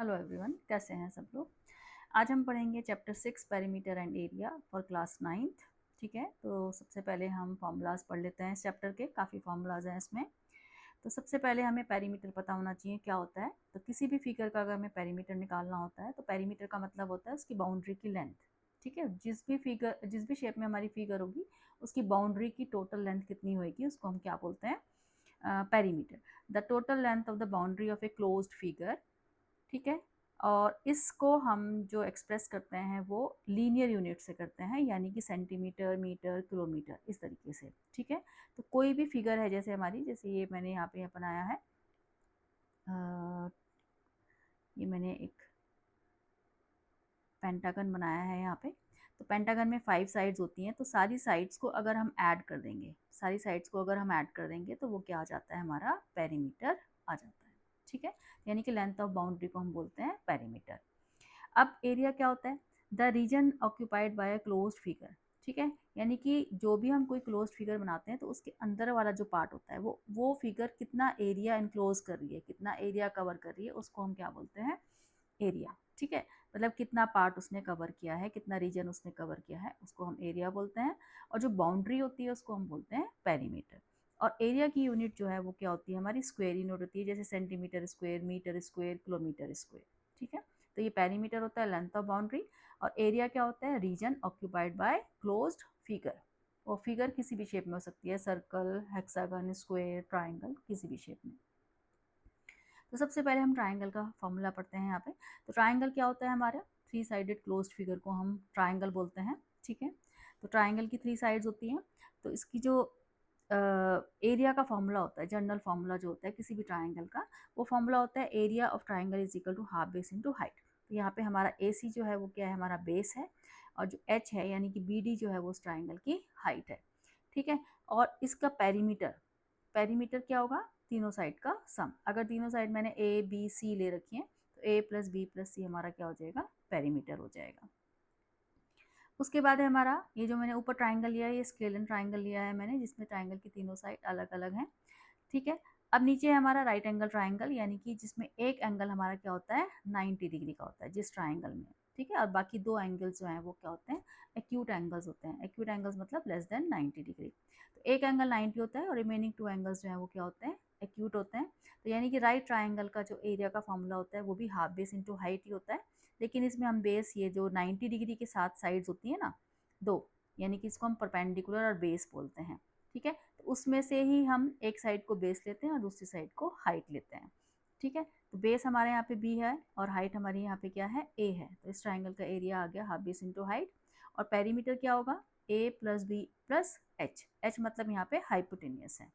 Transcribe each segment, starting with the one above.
Hello everyone, कैसे हैं सब लोग। आज हम पढ़ेंगे chapter 6 perimeter and area for class 9th। ठीक है, तो सबसे पहले हम फॉर्मूलाज पढ़ लेते हैं इस चैप्टर के। काफ़ी फॉर्मूलाज हैं इसमें। तो सबसे पहले हमें पेरीमीटर पता होना चाहिए क्या होता है। तो किसी भी फिगर का अगर हमें पेरीमीटर निकालना होता है तो पेरीमीटर का मतलब होता है उसकी बाउंड्री की लेंथ। ठीक है, जिस भी शेप में हमारी फिगर होगी उसकी बाउंड्री की टोटल लेंथ कितनी होगी उसको हम क्या बोलते हैं, perimeter. The total length of the boundary of a closed figure. ठीक है, और इसको हम जो एक्सप्रेस करते हैं वो लीनियर यूनिट से करते हैं, यानी कि सेंटीमीटर, मीटर, किलोमीटर, इस तरीके से। ठीक है, तो कोई भी फिगर है जैसे हमारी, जैसे ये मैंने यहाँ पे बनाया है, ये मैंने एक पेंटागन बनाया है यहाँ पे। तो पेंटागन में 5 साइड्स होती हैं, तो सारी साइड्स को अगर हम ऐड कर देंगे, तो वो क्या आ जाता है, हमारा पेरीमीटर आ जाता है। ठीक है, यानी कि लेंथ ऑफ बाउंड्री को हम बोलते हैं पेरीमीटर। अब एरिया क्या होता है, the region occupied by a closed figure. ठीक है, यानी कि जो भी हम कोई क्लोज्ड फिगर बनाते हैं तो उसके अंदर वाला जो पार्ट होता है वो फिगर कितना एरिया इनक्लोज कर रही है, कितना एरिया कवर कर रही है, उसको हम क्या बोलते हैं, एरिया। ठीक है, मतलब कितना पार्ट उसने कवर किया है, कितना रीजन उसने कवर किया है, उसको हम एरिया बोलते हैं। और जो बाउंड्री होती है उसको हम बोलते हैं पेरीमीटर। और एरिया की यूनिट जो है वो क्या होती है, हमारी स्क्वायर यूनिट होती है, जैसे centimetre square, metre square, kilometre square. ठीक है, तो ये पेरीमीटर होता है लेंथ ऑफ बाउंड्री। और एरिया क्या होता है, region occupied by closed figure. वो फिगर किसी भी शेप में हो सकती है, सर्कल, हेक्सागन, स्क्वायर, ट्राइंगल, किसी भी शेप में। तो सबसे पहले हम ट्राइंगल का फॉर्मूला पढ़ते हैं यहाँ पे। तो ट्राइंगल क्या होता है, हमारा 3 साइडेड क्लोज्ड फिगर को हम ट्राइंगल बोलते हैं। ठीक है, तो ट्राइंगल की 3 साइड्स होती हैं। तो इसकी जो एरिया का फॉर्मूला होता है, जनरल फॉर्मूला जो होता है किसी भी ट्राइंगल का, वो फॉर्मूला होता है area of triangle is equal to half base into height. तो यहाँ पे हमारा ए सी जो है वो क्या है, हमारा बेस है, और जो एच है यानी कि बी डी जो है वो उस ट्राइंगल की हाइट है। ठीक है, और इसका पेरीमीटर क्या होगा, तीनों साइड का सम। अगर तीनों साइड मैंने ए बी सी ले रखी है तो ए प्लस बी प्लस सी हमारा क्या हो जाएगा, पेरीमीटर हो जाएगा। उसके बाद है हमारा ये जो मैंने ऊपर ट्राइंगल लिया है, ये स्केलन ट्राइंगल लिया है मैंने, जिसमें ट्राइंगल की तीनों साइड अलग अलग हैं। ठीक है, अब नीचे है हमारा राइट एंगल ट्राइंगल, यानी कि जिसमें एक एंगल हमारा क्या होता है, 90 डिग्री का होता है जिस ट्राइंगल में। ठीक है, और बाकी 2 एंगल्स जो हैं वो क्या होते हैं, एक्यूट एंगल्स होते हैं। एक्यूट एंगल्स मतलब लेस देन 90 डिग्री। तो एक एंगल 90 होता है और रिमेनिंग 2 एंगल्स जो हैं वो क्या होते हैं, एक्यूट होते हैं। तो यानी कि राइट ट्राइंगल का जो एरिया का फॉर्मूला होता है वो भी हाफ बेस इंटू हाइट ही होता है। लेकिन इसमें हम बेस, ये जो 90 डिग्री के साथ साइड्स होती है ना, 2, यानी कि इसको हम परपेंडिकुलर और बेस बोलते हैं। ठीक है, तो उसमें से ही हम एक साइड को बेस लेते हैं और दूसरी साइड को हाइट लेते हैं। ठीक है, तो बेस हमारे यहाँ पे बी है और हाइट हमारी यहाँ पे क्या है, ए है। तो इस ट्राइंगल का एरिया आ गया हाफ बेस इंटू हाइट। और पेरीमीटर क्या होगा, A plus B plus H. H मतलब यहाँ पे हाइपोटेनियस है।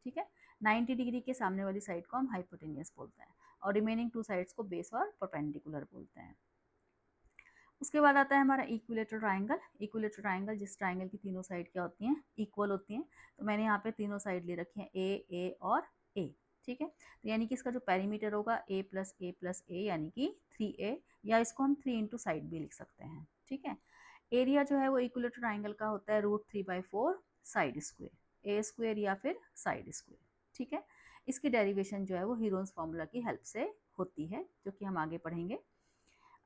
ठीक है, 90 डिग्री के सामने वाली साइड को हम हाइपोटेनियस बोलते हैं और रिमेनिंग 2 साइड्स को बेस और परपेंडिकुलर बोलते हैं। उसके बाद आता है हमारा इक्विलेटरल ट्राइंगल। इक्विलेटरल ट्राइंगल जिस ट्राइंगल की तीनों साइड क्या होती हैं, इक्वल होती हैं। तो मैंने यहाँ पे तीनों साइड ले रखी हैं, ए और ए। ठीक है, तो यानी कि इसका जो पेरीमीटर होगा ए प्लस ए यानी कि 3a, या इसको हम 3 इंटू साइड भी लिख सकते हैं। ठीक है, एरिया जो है वो इक्विलेटरल ट्राइंगल का होता है √3/4 साइड स्क्वेयर, ए स्क्वेयर या फिर साइड स्क्वेयर। ठीक है, इसकी डेरिवेशन जो है वो हीरोन्स फॉर्मूला की हेल्प से होती है, जो कि हम आगे पढ़ेंगे।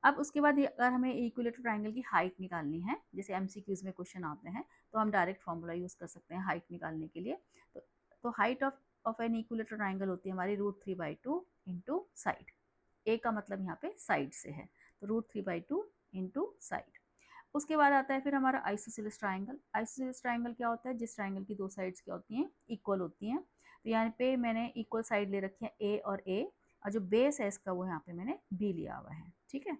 अब उसके बाद अगर हमें इक्विलेटरल ट्राइंगल की हाइट निकालनी है, जैसे एमसीक्यूज में क्वेश्चन आते हैं, तो हम डायरेक्ट फॉर्मूला यूज़ कर सकते हैं हाइट निकालने के लिए। तो height of an equilateral triangle होती है हमारी √3/2 इंटू साइड। ए का मतलब यहाँ पे साइड से है, तो √3/2 इंटू साइड। उसके बाद आता है फिर हमारा आइसोसेलेस ट्राइंगल। आइसोसेलेस ट्राइंगल क्या होता है, जिस ट्राइंगल की 2 साइड्स क्या होती हैं, इक्वल होती हैं। तो यहाँ पे मैंने इक्वल साइड ले रखी है ए, और जो बेस है इसका वो यहाँ पे मैंने बी लिया हुआ है। ठीक है,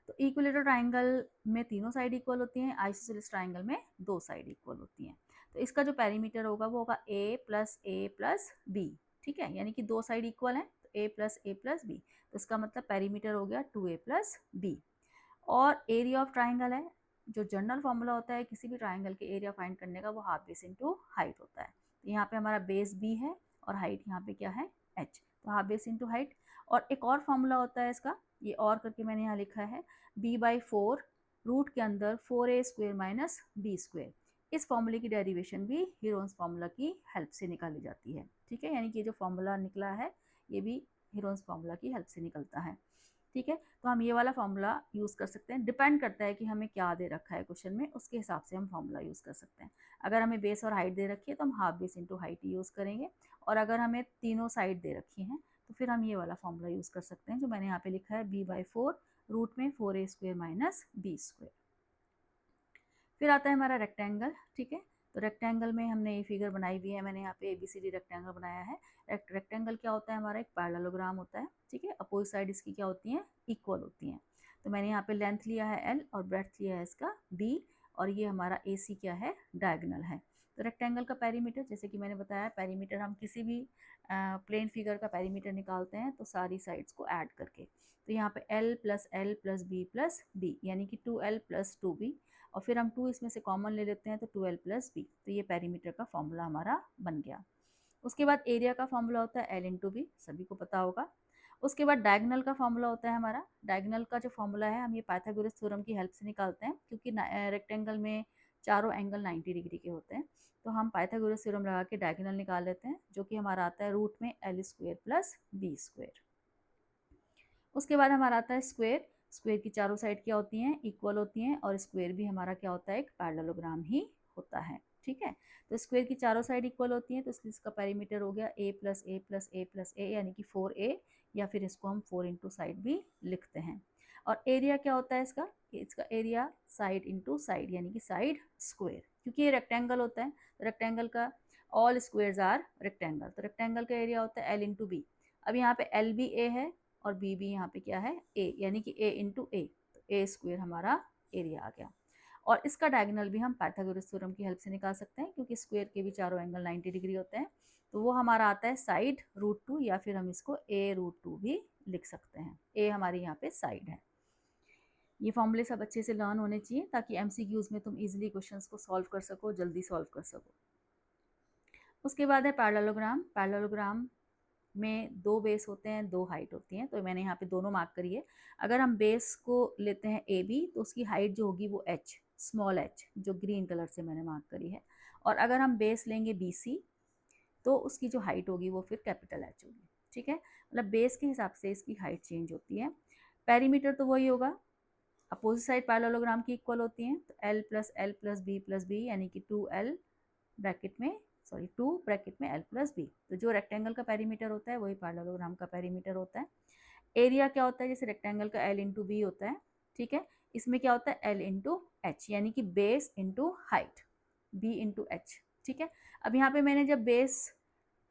तो इक्विलेटरल ट्राइंगल में तीनों साइड इक्वल होती हैं, आइसोसेलेस ट्राइंगल में 2 साइड इक्वल होती हैं। तो इसका जो पेरीमीटर होगा वो होगा ए प्लस बी। ठीक है, यानी कि 2 साइड इक्वल हैं, तो ए प्लस बी। तो इसका मतलब पेरीमीटर हो गया 2a प्लस बी। और एरिया ऑफ ट्राइंगल है, जो जनरल फॉर्मूला होता है किसी भी ट्राइंगल के एरिया फाइंड करने का, वो हाफ बेस इंटू हाइट होता है। तो यहाँ पे हमारा बेस बी है और हाइट यहाँ पे क्या है, एच, तो हाफ बेस इंटू हाइट। और एक और फॉर्मूला होता है इसका, ये और करके मैंने यहाँ लिखा है, b/4 रूट के अंदर 4a² माइनस b²। इस फॉर्मूले की डेरिवेशन भी हीरोन्स फॉर्मूला की हेल्प से निकाली जाती है। ठीक है, यानी कि ये जो फॉर्मूला निकला है ये भी हीरोन्स फार्मूला की हेल्प से निकलता है। ठीक है, तो हम ये वाला फार्मूला यूज़ कर सकते हैं। डिपेंड करता है कि हमें क्या दे रखा है क्वेश्चन में, उसके हिसाब से हम फार्मूला यूज़ कर सकते हैं। अगर हमें बेस और हाइट दे रखी है तो हम half base into height use करेंगे, और अगर हमें तीनों साइड दे रखी हैं तो फिर हम ये वाला फार्मूला यूज़ कर सकते हैं जो मैंने यहाँ पे लिखा है b/4 रूट में 4a² माइनस b²। फिर आता है हमारा रेक्टेंगल। ठीक है, तो रेक्टेंगल में हमने ये फिगर बनाई हुई है, मैंने यहाँ पे ABCD रेक्टेंगल बनाया है। रेक्टेंगल क्या होता है, हमारा एक पैरेललोग्राम होता है। ठीक है, अपोजिट साइड इसकी क्या होती हैं, इक्वल होती हैं। तो मैंने यहाँ पे लेंथ लिया है L और ब्रेड्थ लिया है इसका B, और ये हमारा AC क्या है, डायगोनल है। तो रेक्टेंगल का पेरीमीटर, जैसे कि मैंने बताया, पेरीमीटर हम किसी भी प्लेन फिगर का पेरीमीटर निकालते हैं तो सारी साइड्स को ऐड करके। तो यहाँ पे L plus L plus B plus B, यानी कि 2L प्लस 2B, और फिर हम 2 इसमें से कॉमन ले लेते हैं तो 2L प्लस B। तो ये पेरीमीटर का फॉर्मूला हमारा बन गया। उसके बाद एरिया का फॉर्मूला होता है L इंटू बी, सभी को पता होगा। उसके बाद डायगोनल का फॉर्मूला होता है हमारा। डायगोनल का जो फॉर्मूला है हम ये पाइथागोरस थ्योरम की हेल्प से निकालते हैं, क्योंकि रेक्टेंगल में चारों एंगल 90 डिग्री के होते हैं। तो हम पाइथागोरस थ्योरम लगा के डायगोनल निकाल लेते हैं, जो कि हमारा आता है रूट में L² प्लस B²। उसके बाद हमारा आता है स्क्वेयर। स्क्वेयर की चारों साइड क्या होती हैं, इक्वल होती हैं, और स्क्वेयर भी हमारा क्या होता है, एक पैरेललोग्राम ही होता है। ठीक है, तो स्क्वेयर की चारों साइड इक्वल होती हैं, तो इसलिए इसका पेरीमीटर हो गया a plus a plus a plus a, यानी कि 4a, या फिर इसको हम 4 इंटू साइड भी लिखते हैं। और एरिया क्या होता है इसका, इसका एरिया साइड इंटू साइड, यानी कि साइड स्क्वेयर, क्योंकि ये रेक्टेंगल होता है। तो रेक्टेंगल का ऑल स्क्वेयर्स आर रेक्टेंगल, तो रेक्टेंगल का एरिया होता है L इंटू बी। अब यहाँ पे L भी a है और B भी यहाँ पे क्या है, A, यानी कि A इंटू A, तो A² हमारा एरिया आ गया। और इसका डायगोनल भी हम पाइथागोरस थ्योरम की हेल्प से निकाल सकते हैं, क्योंकि स्क्वायर के भी चारों एंगल 90 डिग्री होते हैं। तो वो हमारा आता है साइड √2, या फिर हम इसको A√2 भी लिख सकते हैं। A हमारी यहाँ पे साइड है। ये फॉर्मूले सब अच्छे से लर्न होने चाहिए, ताकि MCQs में तुम इजीली क्वेश्चंस को सॉल्व कर सको, जल्दी सॉल्व कर सको। उसके बाद है पैरेललोग्राम। पैरेललोग्राम में 2 बेस होते हैं, 2 हाइट होती हैं, तो मैंने यहाँ पे दोनों मार्क करी है। अगर हम बेस को लेते हैं AB, तो उसकी हाइट जो होगी वो H, स्मॉल h, जो ग्रीन कलर से मैंने मार्क करी है। और अगर हम बेस लेंगे BC, तो उसकी जो हाइट होगी वो फिर कैपिटल H होगी। ठीक है, मतलब बेस के हिसाब से इसकी हाइट चेंज होती है। पेरीमीटर तो वही होगा, अपोजिट साइड पैरेललोग्राम की इक्वल होती हैं, तो L plus B plus B, यानी कि 2L ब्रैकेट में 2 ब्रैकेट में L प्लस बी। तो जो रेक्टेंगल का पेरीमीटर होता है वही पैरेललोग्राम का पेरीमीटर होता है। एरिया क्या होता है, जैसे रेक्टेंगल का L इंटू बी होता है। ठीक है, इसमें क्या होता है L इंटू एच, यानी कि base into height, B into H. ठीक है, अब यहाँ पे मैंने जब बेस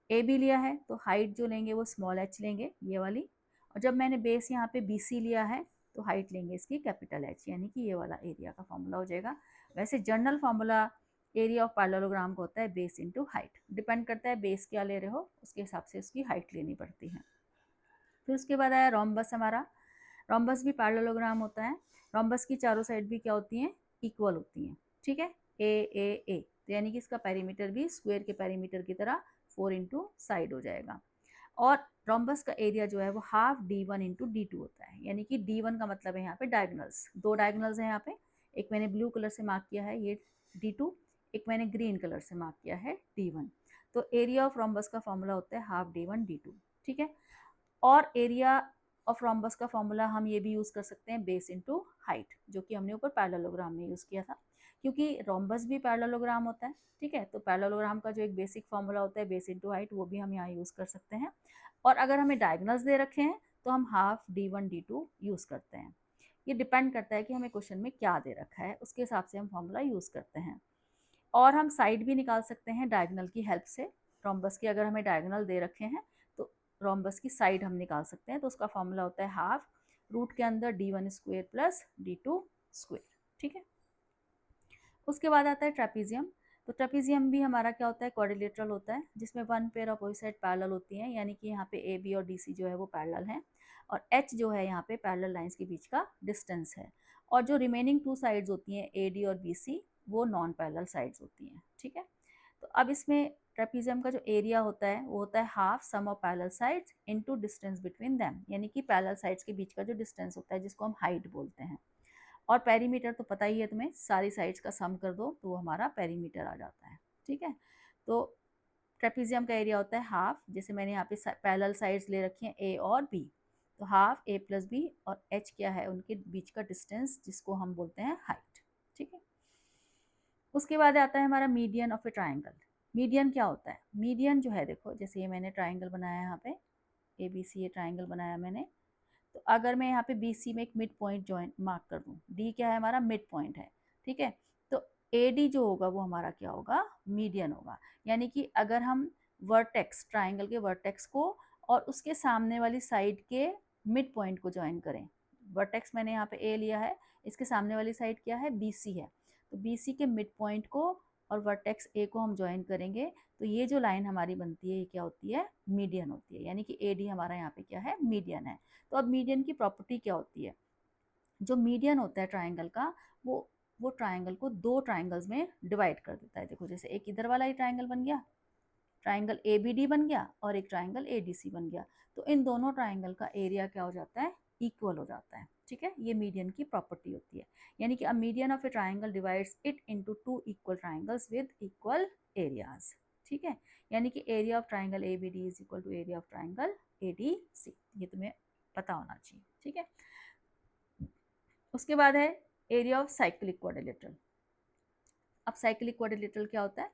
AB लिया है तो हाइट जो लेंगे वो स्मॉल h लेंगे, ये वाली। और जब मैंने बेस यहाँ पे BC लिया है तो हाइट लेंगे इसकी कैपिटल H, यानी कि ये वाला एरिया का फॉर्मूला हो जाएगा। वैसे general formula area of parallelogram का होता है बेस इंटू हाइट। डिपेंड करता है बेस क्या ले रहे हो, उसके हिसाब से उसकी हाइट लेनी पड़ती है। फिर उसके बाद आया रोम्बस हमारा। रोम्बस भी पैरेललोग्राम होता है। रोम्बस की चारों साइड भी क्या होती हैं, इक्वल होती हैं। ठीक है, A, तो यानी कि इसका पेरीमीटर भी स्क्वायर के पेरीमीटर की तरह 4 इंटू साइड हो जाएगा। और रोम्बस का एरिया जो है वो हाफ D1 इंटू D2 होता है, यानी कि D1 का मतलब है यहाँ पे डायगोनल्स, 2 डायगोनल्स हैं यहाँ पे। एक मैंने ब्लू कलर से मार्क किया है ये D2, एक मैंने ग्रीन कलर से मार्क किया है D1। तो एरिया ऑफ रोम्बस का फॉर्मूला होता है हाफ D1 D2। ठीक है, और एरिया ऑफ रोम्बस का फॉर्मूला हम ये भी यूज़ कर सकते हैं बेस इंटू हाइट, जो कि हमने ऊपर पैरेललोग्राम में यूज़ किया था, क्योंकि रोम्बस भी पैरेललोग्राम होता है। ठीक है, तो पैरेललोग्राम का जो एक बेसिक फॉर्मूला होता है बेस इंटू हाइट, वो भी हम यहाँ यूज़ कर सकते हैं। और अगर हमें डायगोनल्स दे रखे हैं तो हम हाफ D1 D2 यूज़ करते हैं। ये डिपेंड करता है कि हमें क्वेश्चन में क्या दे रखा है, उसके हिसाब से हम फॉर्मूला यूज़ करते हैं। और हम साइड भी निकाल सकते हैं डायगोनल की हेल्प से। रोम्बस की अगर हमें डायगोनल दे रखे हैं तो रोम्बस की साइड हम निकाल सकते हैं, तो उसका फॉर्मूला होता है हाफ रूट के अंदर D1² प्लस D2²। ठीक है, उसके बाद आता है ट्रेपीजियम। तो ट्रेपीजियम भी हमारा क्या होता है, क्वाड्रिलेटरल होता है, जिसमें 1 पेयर ऑपोजिट साइड पैरेलल होती हैं, यानी कि यहाँ पे AB और DC जो है वो पैरेलल हैं, और H जो है यहाँ पे पैरेलल लाइंस के बीच का डिस्टेंस है। और जो रिमेनिंग 2 साइड्स होती हैं AD और BC, वो नॉन पैरेलल साइड्स होती हैं। ठीक है, तो अब इसमें ट्रेपीजियम का जो एरिया होता है वो होता है half sum of parallel sides into distance between them, यानी कि पैरेलल साइड्स के बीच का जो डिस्टेंस होता है जिसको हम हाइट बोलते हैं। और पेरीमीटर तो पता ही है तुम्हें, सारी साइड्स का सम कर दो तो वो हमारा पेरीमीटर आ जाता है। ठीक है, तो ट्रेपीजियम का एरिया होता है हाफ, जैसे मैंने यहाँ पे पैरेलल साइड्स ले रखी हैं ए और बी, तो हाफ ए प्लस बी, और एच क्या है उनके बीच का डिस्टेंस जिसको हम बोलते हैं हाइट, ठीक है। उसके बाद आता है हमारा median of a triangle. Median क्या होता है? मीडियन जो है, देखो जैसे ये मैंने ट्राइंगल बनाया यहाँ पे ए बी सी, ये ट्राइंगल बनाया मैंने, तो अगर मैं यहाँ पे बी सी में एक मिड पॉइंट जॉइंट मार्क कर दूँ, डी क्या है हमारा मिड पॉइंट है, ठीक है, तो ए डी जो होगा वो हमारा क्या होगा? मीडियन होगा। यानी कि अगर हम वर्टेक्स, ट्राइंगल के वर्टेक्स को और उसके सामने वाली साइड के मिड पॉइंट को ज्वाइन करें, वर्टेक्स मैंने यहाँ पे ए लिया है, इसके सामने वाली साइड क्या है? बी सी है, तो बी सी के मिड पॉइंट को और वर्टेक्स ए को हम ज्वाइन करेंगे, तो ये जो लाइन हमारी बनती है ये क्या होती है? मीडियन होती है। यानी कि ए डी हमारा यहाँ पे क्या है? मीडियन है। तो अब मीडियन की प्रॉपर्टी क्या होती है? जो मीडियन होता है ट्राइंगल का, वो ट्राइंगल को दो ट्राइंगल्स में डिवाइड कर देता है। देखो जैसे एक इधर वाला ही ट्राइंगल बन गया, ट्राइंगल ए बी डी बन गया, और एक ट्राइंगल ए डी सी बन गया, तो इन दोनों ट्राइंगल का एरिया क्या हो जाता है? इक्वल हो जाता है, ठीक है। ये मीडियन की प्रॉपर्टी होती है। यानी कि a median of a triangle divides it into two equal triangles with equal areas, ठीक है। यानी कि area of triangle A B D is equal to area of triangle A D C, ये तुम्हें पता होना चाहिए, ठीक है। उसके बाद है एरिया ऑफ साइक्लिक क्वाड्रिलेटरल। अब साइक्लिक क्वाड्रिलेटरल क्या होता है?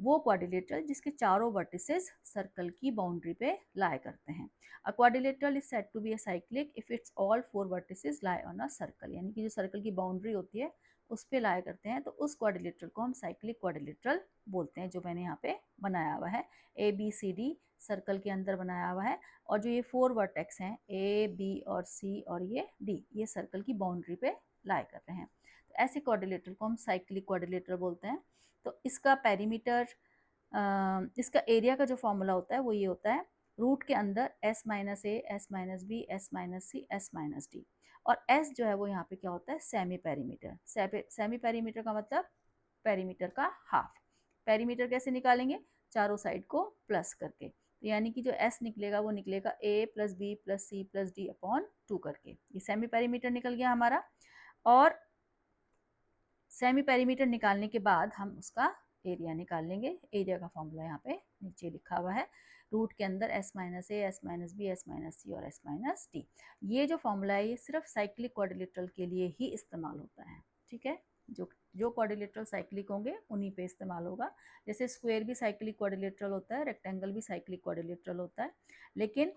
वो क्वाड्रिलेटरल जिसके चारों वर्टिसेस सर्कल की बाउंड्री पे लाई करते हैं। A quadrilateral is said to be a cyclic if it's all four vertices lie on a circle. यानी कि जो सर्कल की बाउंड्री होती है उस पे लाई करते हैं, तो उस क्वाड्रिलेटरल को हम साइक्लिक क्वाड्रिलेटरल बोलते हैं, जो मैंने यहाँ पे बनाया हुआ है। A B C D circle के अंदर बनाया हुआ है, और जो ये फोर वर्टेक्स हैं ए बी और सी और ये डी, ये सर्कल की बाउंड्री पे लाई कर रहे हैं। तो ऐसे क्वाड्रिलेटरल को हम साइक्लिक क्वाड्रिलेटरल बोलते हैं। तो इसका पेरीमीटर, इसका एरिया का जो फॉर्मूला होता है वो ये होता है, रूट के अंदर S minus A, S minus B, S minus C, S minus D, और एस जो है वो यहाँ पे क्या होता है? Semi perimeter. सेमी पेरीमीटर का मतलब पेरीमीटर का हाफ। पेरीमीटर कैसे निकालेंगे? चारों साइड को प्लस करके, तो यानी कि जो एस निकलेगा वो निकलेगा A plus B plus C plus D upon 2 करके, ये सेमी पेरीमीटर निकल गया हमारा। और सेमी पेरीमीटर निकालने के बाद हम उसका एरिया निकाल लेंगे। एरिया का फॉर्मूला यहाँ पे नीचे लिखा हुआ है, रूट के अंदर S minus A, S minus B, S minus C और एस माइनस डी। ये जो फॉर्मूला है ये सिर्फ साइक्लिक क्वाड्रिलेटरल के लिए ही इस्तेमाल होता है, ठीक है। जो क्वाड्रिलेटरल साइक्लिक होंगे उन्हीं पे इस्तेमाल होगा। जैसे स्क्वायर भी साइक्लिक क्वाड्रिलेटरल होता है, रेक्टेंगल भी साइक्लिक क्वाड्रिलेटरल होता है, लेकिन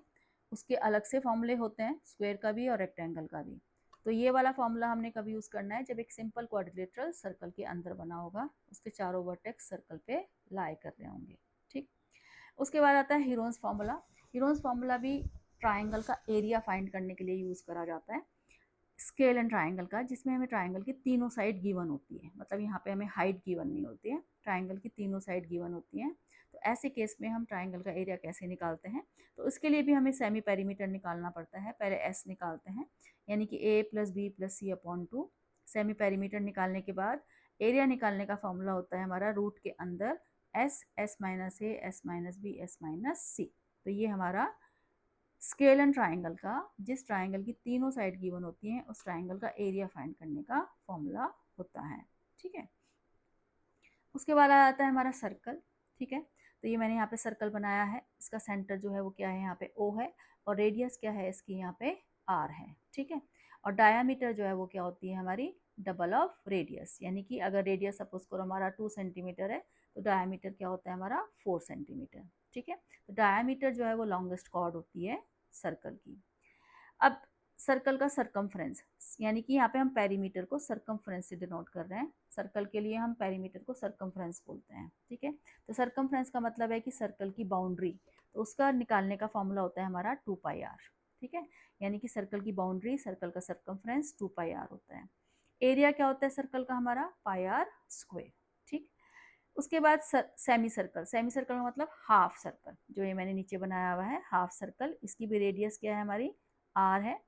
उसके अलग से फॉर्मूले होते हैं, स्क्वायर का भी और रेक्टेंगल का भी। तो ये वाला फॉर्मूला हमने कभी यूज़ करना है जब एक सिंपल क्वाड्रिलेटरल सर्कल के अंदर बना होगा, उसके चारों वर्टेक्स सर्कल पे लाई कर रहे होंगे, ठीक। उसके बाद आता है हीरोन्स फार्मूला। हीरोन्स फार्मूला भी ट्राइंगल का एरिया फाइंड करने के लिए यूज़ करा जाता है, स्केल एंड ट्राइंगल का, जिसमें हमें ट्राइंगल की तीनों साइड गिवन होती है। मतलब यहाँ पे हमें हाइट गिवन नहीं होती है, ट्राइंगल की तीनों साइड गिवन होती हैं। तो ऐसे केस में हम ट्राइंगल का एरिया कैसे निकालते हैं? तो इसके लिए भी हमें सेमी पेरीमीटर निकालना पड़ता है। पहले एस निकालते हैं, यानी कि ए प्लस बी प्लस सी अपॉन 2। सेमी पेरीमीटर निकालने के बाद एरिया निकालने का फॉर्मूला होता है हमारा, रूट के अंदर S, S minus A, S minus B, S minus C. तो ये हमारा स्केल एंड ट्राइंगल का, जिस ट्राइंगल की तीनों साइड गिवन होती हैं उस ट्राइंगल का एरिया फाइंड करने का फॉर्मूला होता है, ठीक है। उसके बाद आ जाता है हमारा सर्कल, ठीक है। तो ये मैंने यहाँ पे सर्कल बनाया है, इसका सेंटर जो है वो क्या है? यहाँ पे ओ है, और रेडियस क्या है इसकी? यहाँ पे आर है, ठीक है। और डायामीटर जो है वो क्या होती है हमारी? Double of radius. यानी कि अगर रेडियस सपोज करो हमारा 2 सेंटीमीटर है, तो डायामीटर क्या होता है हमारा? 4 सेंटीमीटर, ठीक है। तो डायामीटर जो है वो लॉन्गेस्ट कॉर्ड होती है सर्कल की। अब सर्कल का सरकमफ्रेंस, यानी कि यहाँ पे हम पेरीमीटर को सरकमफ्रेंस से डिनोट कर रहे हैं। सर्कल के लिए हम पेरीमीटर को सरकमफ्रेंस बोलते हैं, ठीक है। तो सरकमफ्रेंस का मतलब है कि सर्कल की बाउंड्री, तो उसका निकालने का फॉर्मूला होता है हमारा 2 पाई आर, ठीक है। यानी कि सर्कल की बाउंड्री, सर्कल का सरकमफ्रेंस 2 पाई आर होता है। एरिया क्या होता है सर्कल का? हमारा पाई आर स्क्वायर, ठीक। उसके बाद सेमी सर्कल। सेमी सर्कल का मतलब हाफ सर्कल, जो ये मैंने नीचे बनाया हुआ है हाफ सर्कल, इसकी भी रेडियस क्या है हमारी? आर है।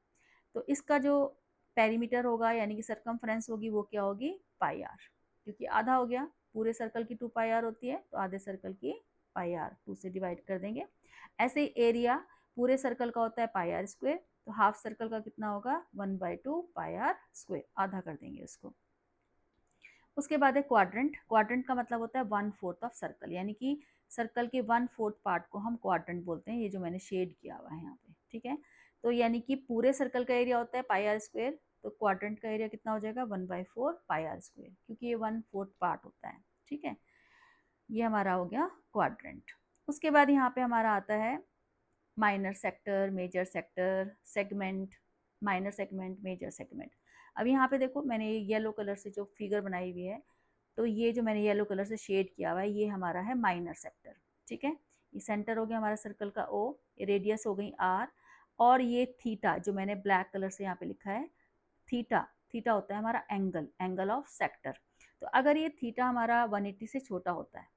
तो इसका जो पेरीमीटर होगा यानी कि सरकमफ्रेंस होगी वो क्या होगी? पाई आर, क्योंकि आधा हो गया, पूरे सर्कल की 2 पाई आर होती है, तो आधे सर्कल की पाई आर 2 से डिवाइड कर देंगे। ऐसे ही एरिया पूरे सर्कल का होता है पाई आर स्क्वायर, तो हाफ सर्कल का कितना होगा? 1/2 पाई आर स्क्वायर, आधा कर देंगे उसको। उसके बाद है क्वाड्रेंट। क्वाड्रेंट का मतलब होता है 1/4 ऑफ सर्कल, यानी कि सर्कल के 1/4 पार्ट को हम क्वाड्रेंट बोलते हैं, ये जो मैंने शेड किया हुआ है यहाँ पे, ठीक है। तो यानी कि पूरे सर्कल का एरिया होता है पाई आर स्क्वायर, तो क्वाड्रेंट का एरिया कितना हो जाएगा 1/4 पाई आर स्क्वायर, क्योंकि ये 1/4 पार्ट होता है, ठीक है। ये हमारा हो गया क्वाड्रेंट। उसके बाद यहाँ पे हमारा आता है minor sector, major sector, segment, minor segment, major segment. अब यहाँ पे देखो मैंने येलो कलर से जो फिगर बनाई हुई है, तो ये जो मैंने येलो कलर से शेड किया हुआ है ये हमारा है माइनर सेक्टर, ठीक है। ये सेंटर हो गया हमारा सर्कल का ओ, ये रेडियस हो गई आर, और ये थीटा जो मैंने ब्लैक कलर से यहाँ पे लिखा है थीटा, थीटा होता है हमारा एंगल, एंगल ऑफ सेक्टर। तो अगर ये थीटा हमारा 180 से छोटा होता है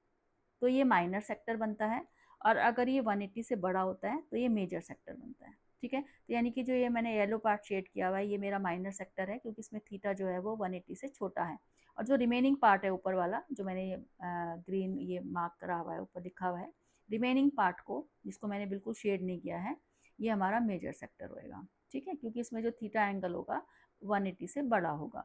तो ये माइनर सेक्टर बनता है, और अगर ये 180 से बड़ा होता है तो ये मेजर सेक्टर बनता है, ठीक है। तो यानी कि जो ये मैंने येलो पार्ट शेड किया हुआ है ये मेरा माइनर सेक्टर है, क्योंकि इसमें थीटा जो है वो 180 से छोटा है, और जो रिमेनिंग पार्ट है ऊपर वाला जो मैंने ये ग्रीन ये मार्क करा हुआ है ऊपर लिखा हुआ है, रिमेनिंग पार्ट को जिसको मैंने बिल्कुल शेड नहीं किया है ये हमारा मेजर सेक्टर होएगा, ठीक है, क्योंकि इसमें जो थीटा एंगल होगा 180 से बड़ा होगा,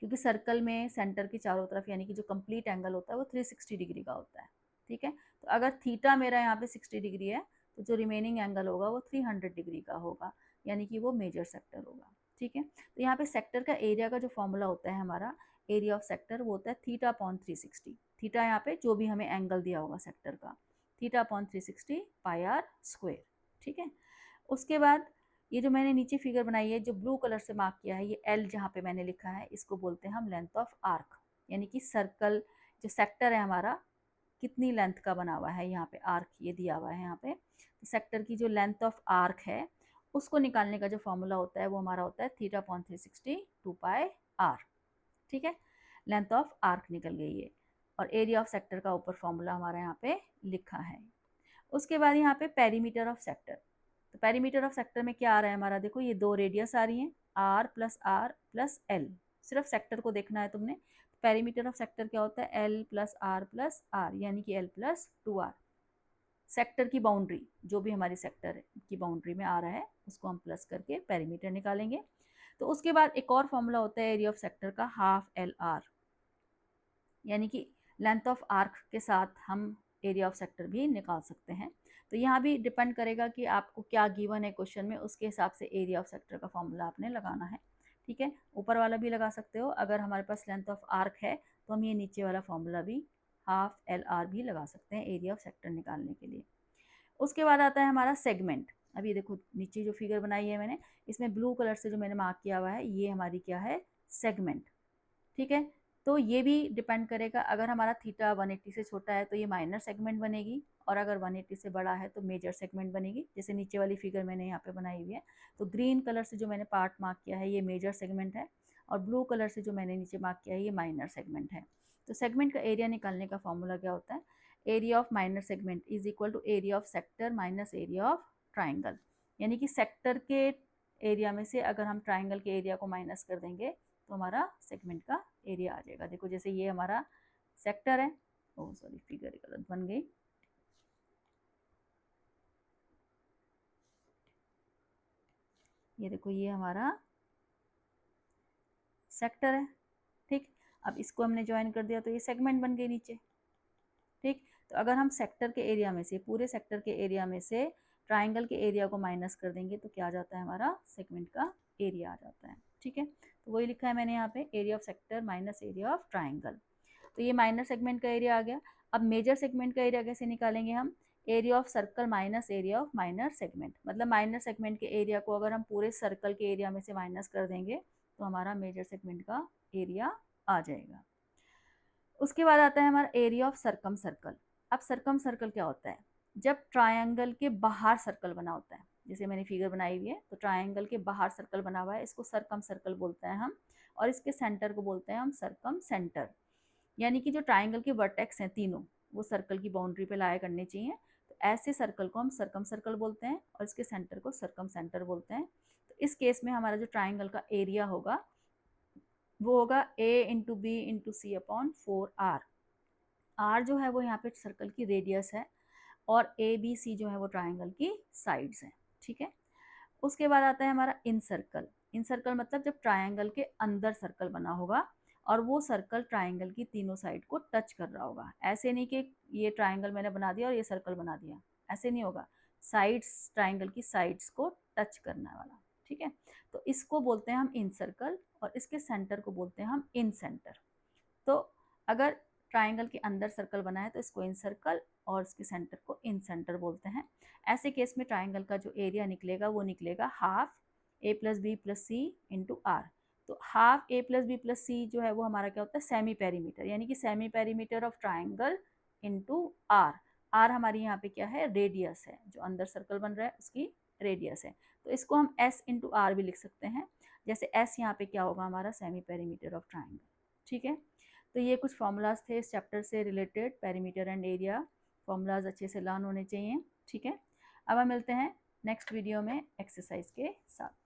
क्योंकि सर्कल में सेंटर की चारों तरफ यानी कि जो कंप्लीट एंगल होता है वो 360 डिग्री का होता है, ठीक है। तो अगर थीटा मेरा यहाँ पे 60 डिग्री है तो जो रिमेनिंग एंगल होगा वो 300 डिग्री का होगा, यानी कि वो मेजर सेक्टर होगा, ठीक है। तो यहाँ पे सेक्टर का एरिया का जो फॉर्मूला होता है हमारा एरिया ऑफ सेक्टर वो होता है थीटा अपॉन 360, थीटा यहाँ पे जो भी हमें एंगल दिया होगा सेक्टर का, theta upon 360 pi R square, ठीक है। उसके बाद ये जो मैंने नीचे फिगर बनाई है जो ब्लू कलर से मार्क किया है ये एल जहाँ पे मैंने लिखा है इसको बोलते हैं हम लेंथ ऑफ आर्क, यानी कि सर्कल जो सेक्टर है हमारा कितनी लेंथ का बना हुआ है, यहाँ पे आर्क ये दिया हुआ है यहाँ पे, तो सेक्टर की जो लेंथ ऑफ आर्क है उसको निकालने का जो फॉर्मूला होता है वो हमारा होता है थीटा अपॉन 360 2 पाई आर, ठीक है। लेंथ ऑफ आर्क निकल गई है, और एरिया ऑफ सेक्टर का ऊपर फॉर्मूला हमारा यहाँ पे लिखा है। उसके बाद यहाँ पे पेरीमीटर ऑफ सेक्टर, तो पेरीमीटर ऑफ सेक्टर में क्या आ रहा है हमारा, देखो ये दो रेडियस आ रही हैं आर प्लस एल, सिर्फ सेक्टर को देखना है तुमने। पेरीमीटर ऑफ सेक्टर क्या होता है एल प्लस आर, यानी कि एल प्लस 2r, सेक्टर की बाउंड्री जो भी हमारी सेक्टर की बाउंड्री में आ रहा है उसको हम प्लस करके पेरीमीटर निकालेंगे। तो उसके बाद एक और फॉर्मूला होता है एरिया ऑफ सेक्टर का हाफ एल आर, यानी कि लेंथ ऑफ आर्क के साथ हम एरिया ऑफ सेक्टर भी निकाल सकते हैं। तो यहाँ भी डिपेंड करेगा कि आपको क्या गिवन है क्वेश्चन में, उसके हिसाब से एरिया ऑफ सेक्टर का फॉर्मूला आपने लगाना है, ठीक है। ऊपर वाला भी लगा सकते हो, अगर हमारे पास लेंथ ऑफ आर्क है तो हम ये नीचे वाला फॉर्मूला भी हाफ एल आर भी लगा सकते हैं एरिया ऑफ सेक्टर निकालने के लिए। उसके बाद आता है हमारा सेगमेंट। अब ये देखो नीचे जो फिगर बनाई है मैंने इसमें ब्लू कलर से जो मैंने मार्क किया हुआ है ये हमारी क्या है सेगमेंट, ठीक है। तो ये भी डिपेंड करेगा, अगर हमारा थीटा 180 से छोटा है तो ये माइनर सेगमेंट बनेगी, और अगर 180 से बड़ा है तो मेजर सेगमेंट बनेगी, जैसे नीचे वाली फिगर मैंने यहाँ पे बनाई हुई है। तो ग्रीन कलर से जो मैंने पार्ट मार्क किया है ये मेजर सेगमेंट है, और ब्लू कलर से जो मैंने नीचे मार्क किया है ये माइनर सेगमेंट है। तो सेगमेंट का एरिया निकालने का फॉर्मूला क्या होता है, area of minor segment is equal to area of sector minus area of triangle, यानी कि सेक्टर के एरिया में से अगर हम ट्राइंगल के एरिया को माइनस कर देंगे तो हमारा सेगमेंट का एरिया आ जाएगा। देखो जैसे ये हमारा सेक्टर है, ओ सॉरी फिगर गलत बन गई, ये देखो ये हमारा सेक्टर है, ठीक। अब इसको हमने ज्वाइन कर दिया तो ये सेगमेंट बन गई नीचे, ठीक। तो अगर हम सेक्टर के एरिया में से पूरे सेक्टर के एरिया में से ट्राइंगल के एरिया को माइनस कर देंगे तो क्या आ जाता है हमारा सेगमेंट का एरिया आ जाता है, ठीक है। तो वही लिखा है मैंने यहाँ पे area of sector minus area of triangle. तो ये माइनर सेगमेंट का एरिया आ गया। अब मेजर सेगमेंट का एरिया कैसे निकालेंगे हम, area of circle minus area of minor segment, मतलब माइनर सेगमेंट के एरिया को अगर हम पूरे सर्कल के एरिया में से माइनस कर देंगे तो हमारा मेजर सेगमेंट का एरिया आ जाएगा। उसके बाद आता है हमारा एरिया ऑफ सर्कम सर्कल। अब सर्कम सर्कल क्या होता है, जब ट्रायंगल के बाहर सर्कल बना होता है, जैसे मैंने फिगर बनाई हुई है तो ट्रायंगल के बाहर सर्कल बना हुआ है, इसको सर्कम सर्कल बोलते हैं हम, और इसके सेंटर को बोलते हैं हम सर्कम सेंटर, यानी कि जो ट्राइंगल के वर्टेक्स हैं तीनों वो सर्कल की बाउंड्री पे लाया करने चाहिए। तो ऐसे सर्कल को हम सर्कम सर्कल बोलते हैं और इसके सेंटर को सर्कम सेंटर बोलते हैं। तो इस केस में हमारा जो ट्राइंगल का एरिया होगा वो होगा a into B into C upon 4r। r जो है वो यहाँ पे सर्कल की रेडियस है, और ए बी सी जो है वो ट्राइंगल की साइड्स हैं, ठीक है। उसके बाद आता है हमारा इन सर्कल। इन सर्कल मतलब जब ट्राइंगल के अंदर सर्कल बना होगा, और वो सर्कल ट्राइंगल की तीनों साइड को टच कर रहा होगा। ऐसे नहीं कि ये ट्राइंगल मैंने बना दिया और ये सर्कल बना दिया, ऐसे नहीं होगा। साइड्स, ट्राइंगल की साइड्स को टच करने वाला, ठीक है। तो इसको बोलते हैं हम इन सर्कल और इसके सेंटर को बोलते हैं हम इन सेंटर। तो अगर ट्राइंगल के अंदर सर्कल बना है तो इसको इन सर्कल और इसके सेंटर को इन सेंटर बोलते हैं। ऐसे केस में ट्राइंगल का जो एरिया निकलेगा वो निकलेगा half A plus B plus C into R. तो half A plus B plus C जो है वो हमारा क्या होता है, सेमी पेरीमीटर, यानी कि semi perimeter of triangle into R. R हमारी यहाँ पे क्या है, रेडियस है, जो अंदर सर्कल बन रहा है उसकी रेडियस है। तो इसको हम एस इंटू आर भी लिख सकते हैं, जैसे एस यहाँ पे क्या होगा हमारा, सेमी पेरीमीटर ऑफ ट्राइंगल, ठीक है। तो ये कुछ फॉर्मूलाज थे इस चैप्टर से related, perimeter and area. Formulas अच्छे से लर्न होने चाहिए, ठीक है। अब हम मिलते हैं नेक्स्ट वीडियो में एक्सरसाइज के साथ।